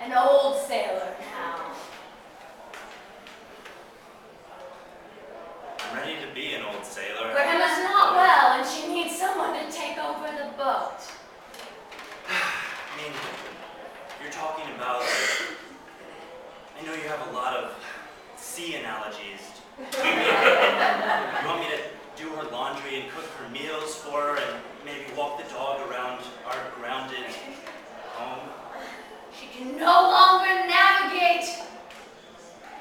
an old sailor now. I'm ready to be an old sailor. Graham is not well, and she needs someone to take over the boat. I mean, you're talking about, I know you have a lot of sea analogies. You want me to do her laundry and cook her meals for her and maybe walk the dog around our grounded home? She can no longer navigate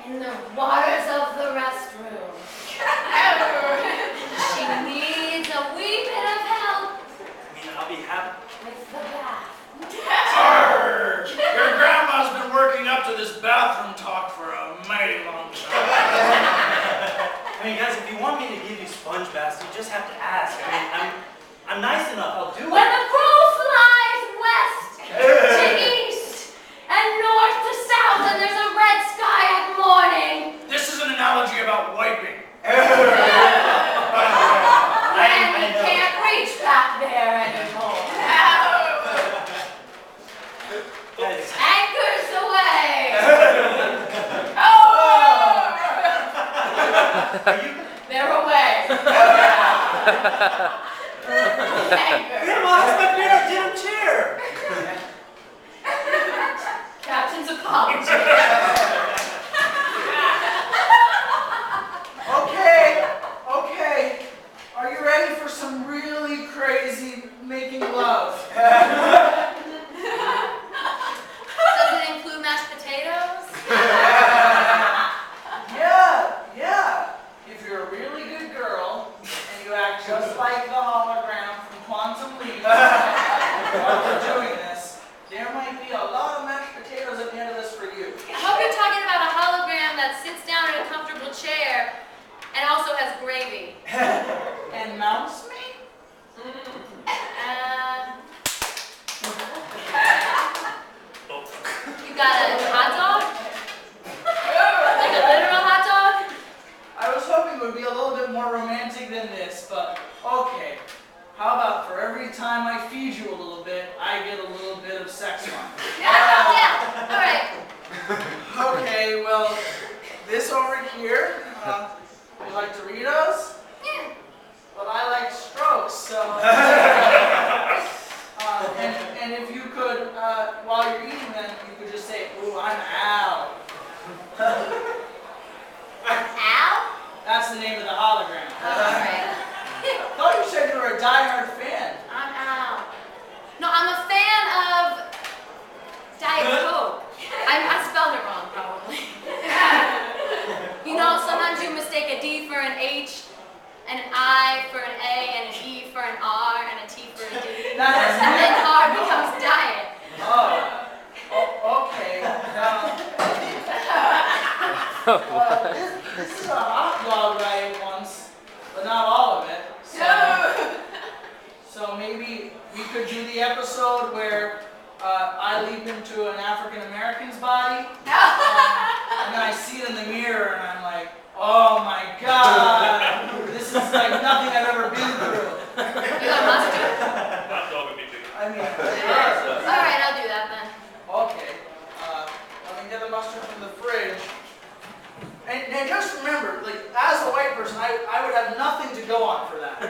in the waters of the restroom. She needs a wee bit of help I mean, I'll be happy. with the bath. Arr! Your grandma's been working up to this bathroom talk for a mighty long time. I mean, guys, if you want me to give you sponge baths, you just have to ask. I mean, I'm nice enough. I'll do When it. the crow flies west to east and north to south, and there's a red sky at morning, This is an analogy about wiping. when you can't reach back there anymore. Guys, Anchors away. are you? They're away. Anchor. Grandma, that's my favorite dinner chair. Captain's apology. Okay. Are you ready for some really crazy making love? Does it include mashed potatoes? Yeah. If you're a really good girl and you act just like the hologram from Quantum Leap while we're doing this, there might be a lot of mashed potatoes at the end of this for you. I hope you're talking about a hologram that sits down in a comfortable chair and also has gravy. And mouse me? You got a hot dog? Like a literal hot dog? I was hoping it would be a little bit more romantic than this, but okay. How about for every time I feed you a little bit, I get a little bit of sex fun? Yeah, all right. Okay, well, this over here, you like Doritos? Yeah. Well, I like strokes, so. And if you could, while you're eating them, you could just say, "Ooh, I'm Al." Al? That's the name of the hologram. All right. I thought you said you were a diehard fan. I'm Al. No, I'm a fan of Diet Coke. I spelled it wrong, probably. You know, sometimes you mistake a D for an H, and an I for an A, and an E for an R, and a T for a D. That's And then R becomes diet. Okay. This is a hot dog I ate once, but not all of it. So maybe we could do the episode where I leap into an African American's body, and then I see it in the mirror, and I'm like, oh my God, this is like nothing I've ever been through. You got mustard? Hot dog would be big. I mean, All right, I'll do that then. okay. Let me get the mustard from the fridge. And just remember, like, as a white person, I would have nothing to go on for that.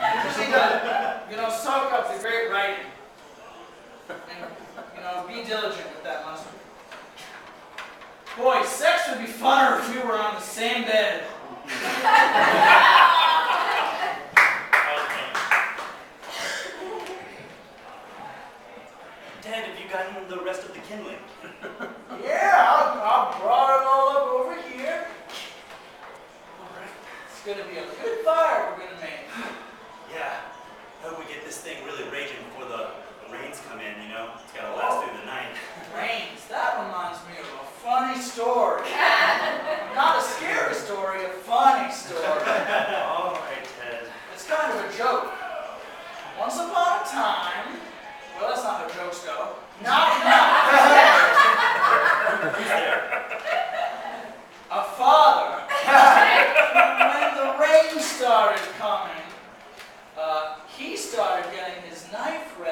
You just need to, soak up the great writing. And, be diligent with that mustard. Boy, sex would be funner if we were on the same bed. Dad, have you gotten the rest of the kindling? Yeah, I brought it all up over here. It's gonna be a good fire we're gonna make. Yeah. I hope we get this thing really raging before the rains come in, It's gotta last through the night. Rains, that reminds me of a funny story. Not a scary story, a funny story. All right, Ted. It's kind of a joke. Once upon a time, well, that's not how jokes go. Knock, knock. Who's there? A father. When the rain started coming, he started getting his knife ready.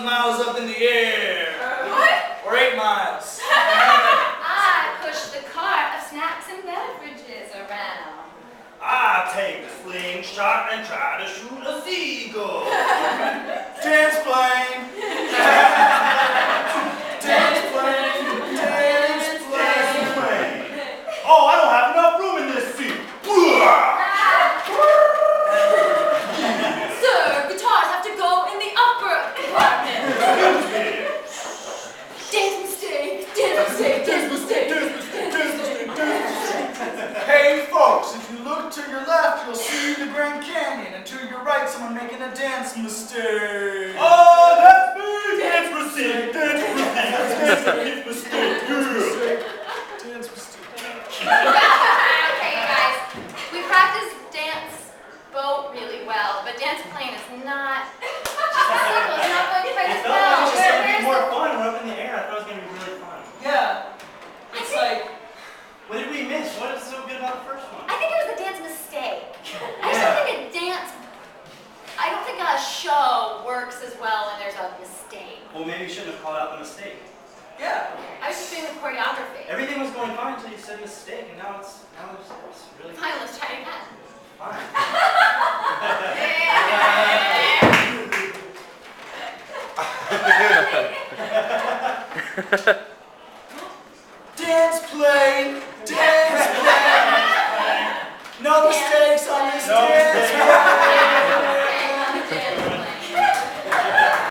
miles up in the air. What? Or 8 miles. I push the cart of snacks and beverages around. I take the slingshot and try to shoot a seagull. Dance plane. Dance plane. Dance plane. Oh, I don't have enough room in this seat. Sir, guitars have to go in the upper compartment. Dance mistake, dance mistake, dance mistake. Hey folks, if you look to your left, you'll see the Grand Canyon, and to your right, someone making a dance mistake. Oh, that's me! Dance mistake! Dance mistake! Dance mistake! Dance mistake. Okay, you guys, we practiced dance boat really well, but dance plane is not. It's not going quite It as felt well. like it was just gonna be Where's more the- fun. We're up in the air. I thought it was gonna be really fun. Yeah. It's like, What did we miss? What is so good about the first one? I think it was a dance mistake. I just don't think a dance. I don't think a show works as well when there's a mistake. Well, maybe you shouldn't have called out the mistake. yeah. I was just doing the choreography. Everything was going fine until you said mistake, and now it's really Fine, let's try it again. fine. Dance plane. Dance